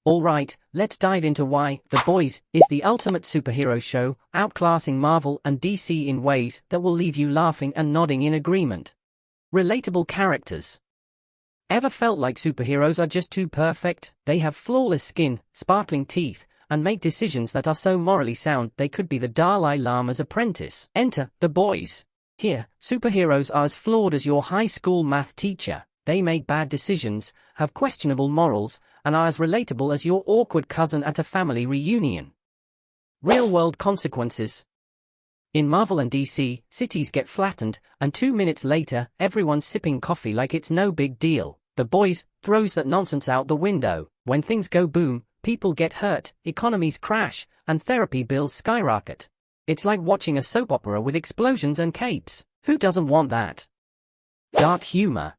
Alright, let's dive into why The Boys is the ultimate superhero show, outclassing Marvel and DC in ways that will leave you laughing and nodding in agreement. Relatable characters. Ever felt like superheroes are just too perfect? They have flawless skin, sparkling teeth, and make decisions that are so morally sound they could be the Dalai Lama's apprentice. Enter The Boys. Here, superheroes are as flawed as your high school math teacher. They make bad decisions, have questionable morals, and are as relatable as your awkward cousin at a family reunion. Real-world consequences. In Marvel and DC, cities get flattened, and 2 minutes later, everyone's sipping coffee like it's no big deal. The Boys throws that nonsense out the window. When things go boom, people get hurt, economies crash, and therapy bills skyrocket. It's like watching a soap opera with explosions and capes. Who doesn't want that? Dark humor.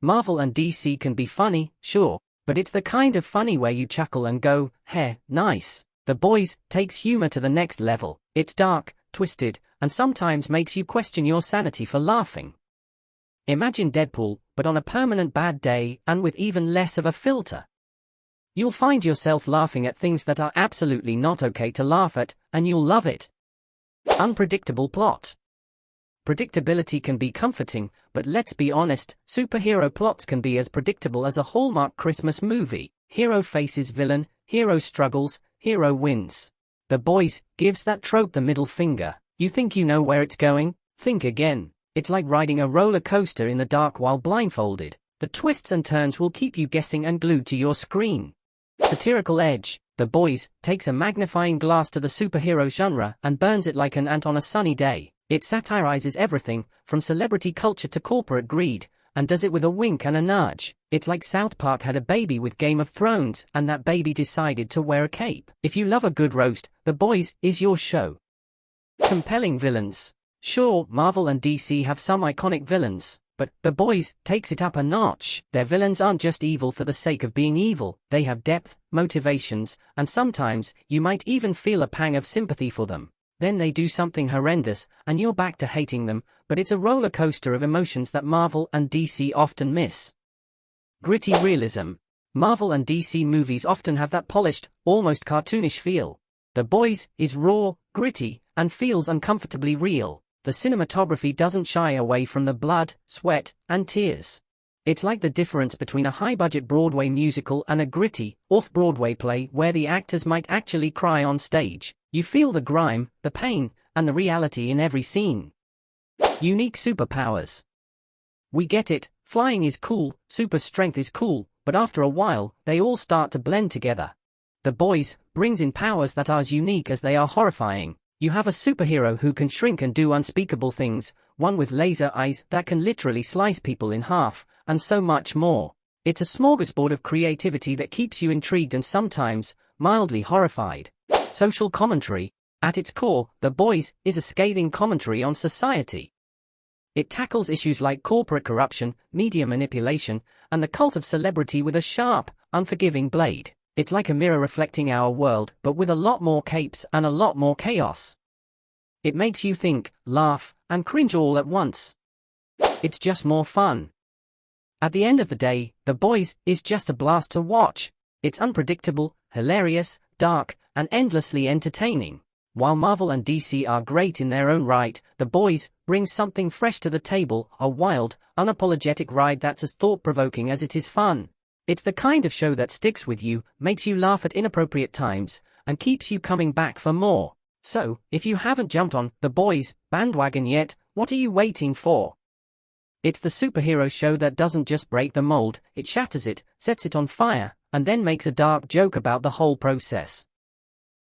Marvel and DC can be funny, sure, but it's the kind of funny where you chuckle and go, "Heh, nice." The Boys takes humor to the next level. It's dark, twisted, and sometimes makes you question your sanity for laughing. Imagine Deadpool, but on a permanent bad day and with even less of a filter. You'll find yourself laughing at things that are absolutely not okay to laugh at, and you'll love it. Unpredictable plot. Predictability can be comforting, but let's be honest, superhero plots can be as predictable as a Hallmark Christmas movie. Hero faces villain, hero struggles, hero wins. The Boys gives that trope the middle finger. You think you know where it's going? Think again. It's like riding a roller coaster in the dark while blindfolded. The twists and turns will keep you guessing and glued to your screen. Satirical edge. The Boys takes a magnifying glass to the superhero genre and burns it like an ant on a sunny day. It satirizes everything, from celebrity culture to corporate greed, and does it with a wink and a nudge. It's like South Park had a baby with Game of Thrones, and that baby decided to wear a cape. If you love a good roast, The Boys is your show. Compelling villains. Sure, Marvel and DC have some iconic villains, but The Boys takes it up a notch. Their villains aren't just evil for the sake of being evil, they have depth, motivations, and sometimes, you might even feel a pang of sympathy for them. Then they do something horrendous, and you're back to hating them, but it's a roller coaster of emotions that Marvel and DC often miss. Gritty realism. Marvel and DC movies often have that polished, almost cartoonish feel. The Boys is raw, gritty, and feels uncomfortably real. The cinematography doesn't shy away from the blood, sweat, and tears. It's like the difference between a high-budget Broadway musical and a gritty, off-Broadway play where the actors might actually cry on stage. You feel the grime, the pain, and the reality in every scene. Unique superpowers. We get it, flying is cool, super strength is cool, but after a while, they all start to blend together. The Boys brings in powers that are as unique as they are horrifying. You have a superhero who can shrink and do unspeakable things, one with laser eyes that can literally slice people in half, and so much more. It's a smorgasbord of creativity that keeps you intrigued and sometimes, mildly horrified. Social commentary. At its core, The Boys is a scathing commentary on society. It tackles issues like corporate corruption, media manipulation, and the cult of celebrity with a sharp, unforgiving blade. It's like a mirror reflecting our world, but with a lot more capes and a lot more chaos. It makes you think, laugh, and cringe all at once. It's just more fun. At the end of the day, The Boys is just a blast to watch. It's unpredictable, hilarious, dark, and endlessly entertaining. While Marvel and DC are great in their own right, The Boys brings something fresh to the table, a wild, unapologetic ride that's as thought-provoking as it is fun. It's the kind of show that sticks with you, makes you laugh at inappropriate times, and keeps you coming back for more. So, if you haven't jumped on The Boys bandwagon yet, what are you waiting for? It's the superhero show that doesn't just break the mold, it shatters it, sets it on fire, and then makes a dark joke about the whole process.